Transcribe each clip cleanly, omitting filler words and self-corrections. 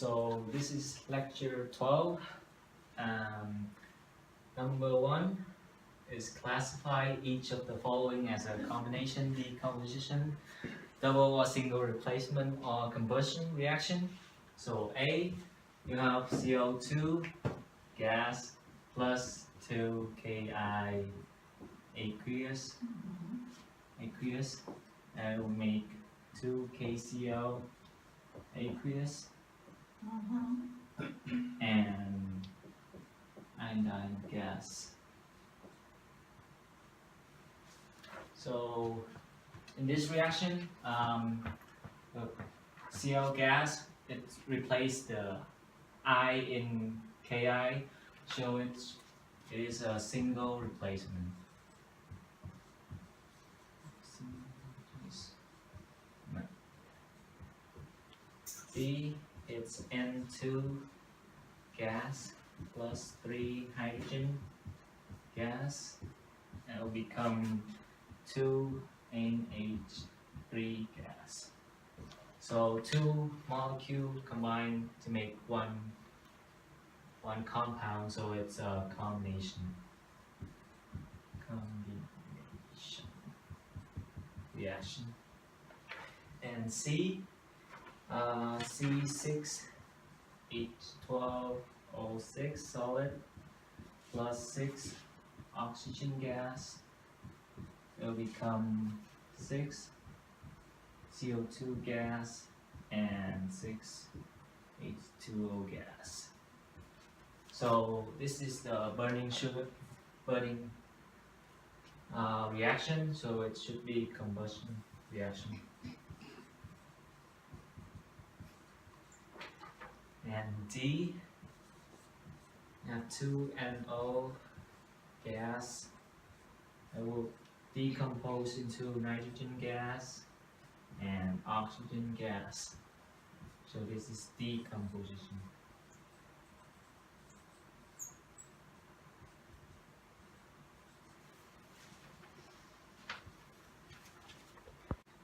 So this is lecture 12. Number 1 is classify each of the following as a combination, decomposition, double or single replacement, or combustion reaction. So A, you have CO2 gas plus 2 Ki aqueous, and will make 2 KCl aqueous and iodine gas. So in this reaction, the Cl gas, it replaced the I in Ki, so it is a single replacement. B, it's N2 gas plus 3 hydrogen gas, and it will become 2 NH3 gas. So 2 molecules combine to make one compound, so it's a combination reaction. And C, C6H12O6 solid plus 6 oxygen gas, it will become 6 CO2 gas and 6 H2O gas. So this is the burning reaction, so it should be combustion reaction. And D, you have 2NO gas. It will decompose into nitrogen gas and oxygen gas. So this is decomposition.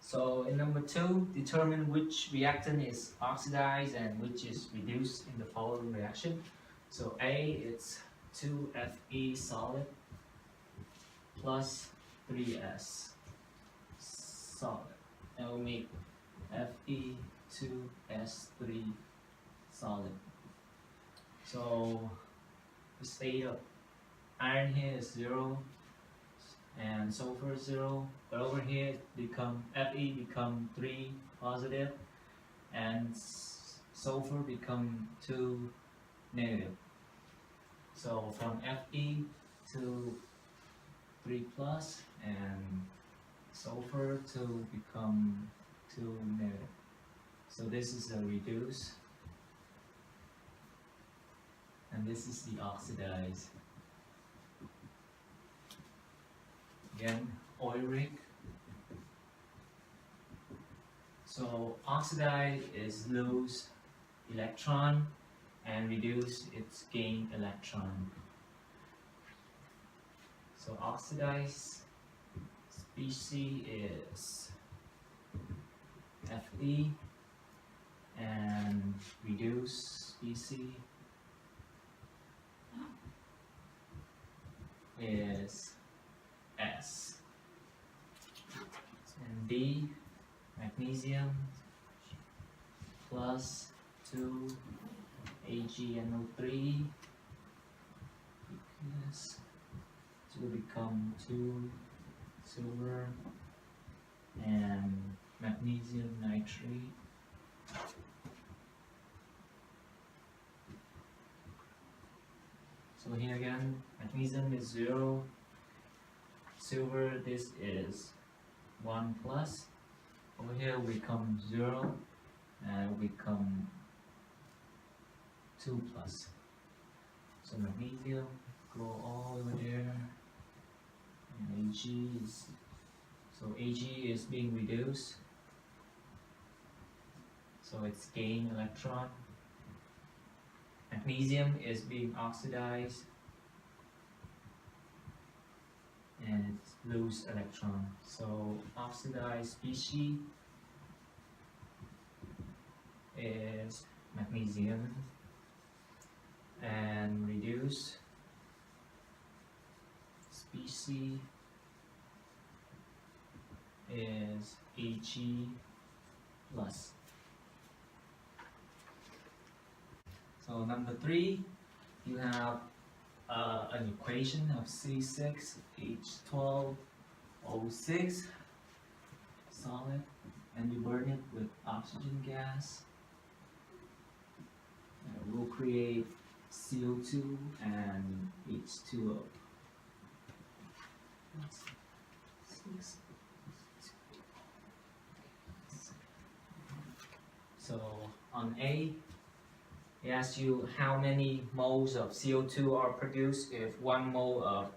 So in number 2, determine which reactant is oxidized and which is reduced in the following reaction. So A, it's 2Fe solid plus 3S solid. And we'll make Fe2S3 solid. So the state of iron here is 0 and sulfur is 0, but over here Fe become 3 positive and sulfur become 2 negative. So from Fe to 3 plus and sulfur to become 2 negative. So this is a reduce, and this is the oxidized. Again, oil rig. So oxidized is lose electron and reduce its gain electron. So oxidized species is Fe and reduced species is S. And D, magnesium plus 2 AgNO3 because it will become 2 silver and magnesium nitrate. So here again, magnesium is 0, silver, this is 1 plus. Over here we come 0 and we come 2 plus. So magnesium go all over there, and Ag is being reduced, so it's gain electron. Magnesium is being oxidized and it's lose electron. So oxidized species is magnesium, and reduced species is Ag plus. So number 3, you have an equation of C6H12O6 solid, and you burn it with oxygen gas. And it will create CO2 and H2O. So on A, it asks you how many moles of CO2 are produced if 1 mole of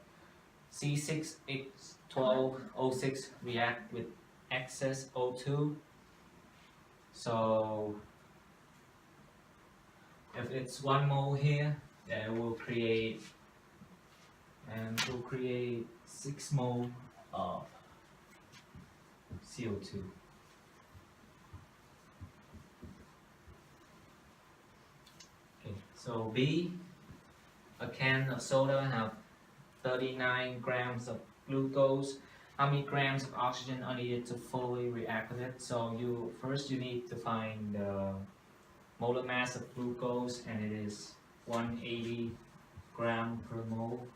C6H12O6 react with excess O2. So if it's 1 mole here, then it will create 6 mole of CO2. Okay, so B, a can of soda have 39 grams of glucose. How many grams of oxygen are needed to fully react with it? So you need to find the molar mass of glucose, and it is 180 gram per mole.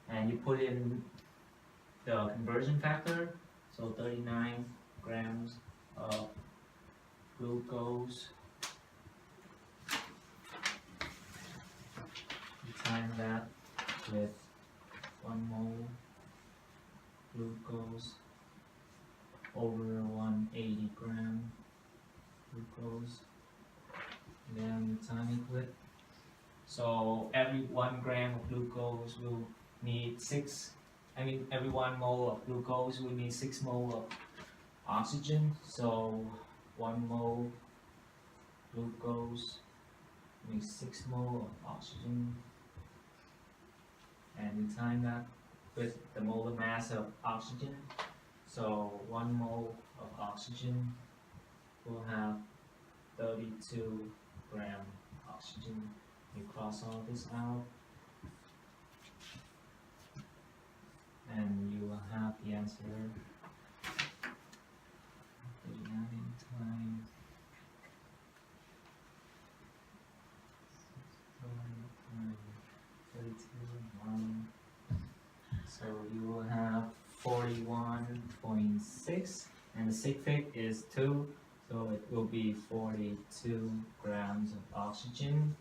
And you put in the conversion factor, so 39 grams of glucose. You time that with 1 mole glucose over 180 gram glucose. Then you time it with, so every 1 gram of glucose will need every 1 mole of glucose will need 6 mole of oxygen. So 1 mole glucose makes 6 mole of oxygen, and you time that with the molar mass of oxygen. So 1 mole of oxygen will have 32 gram oxygen. You cross all this out, and you will have the answer 39 times 32. So you will have 41.6, and the sig fit is 2, so it will be 42 grams of oxygen.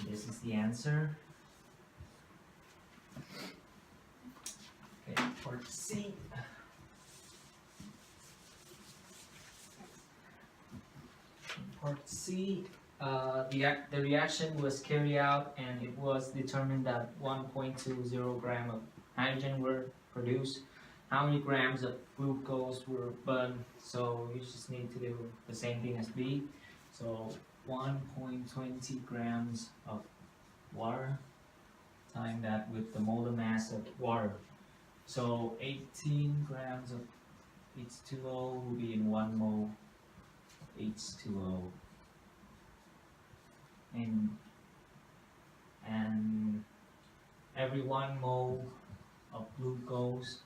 This is the answer. Okay, part C. Part C, the reaction was carried out, and it was determined that 1.20 gram of hydrogen were produced. How many grams of glucose were burned? So you just need to do the same thing as B. So 1.20 grams of water, time that with the molar mass of water. So 18 grams of H2O will be in 1 mole of H2O. And every 1 mole of glucose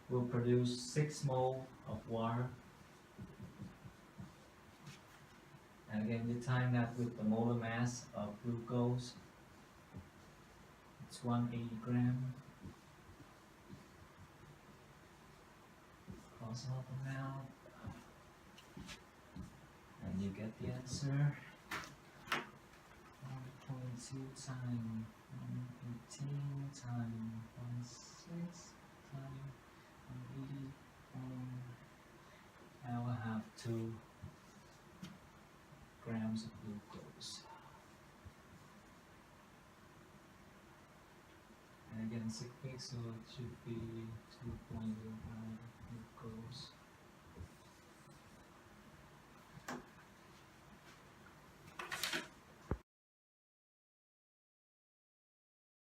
will produce 6 mole of water. And again, you time that with the molar mass of glucose. It's 180 gram. Cross out them out, and you get the answer. 1.2 times 118 times 16 times 180. I will have 2 grams of glucose. And again, 6 weeks, so it should be 2.05 glucose.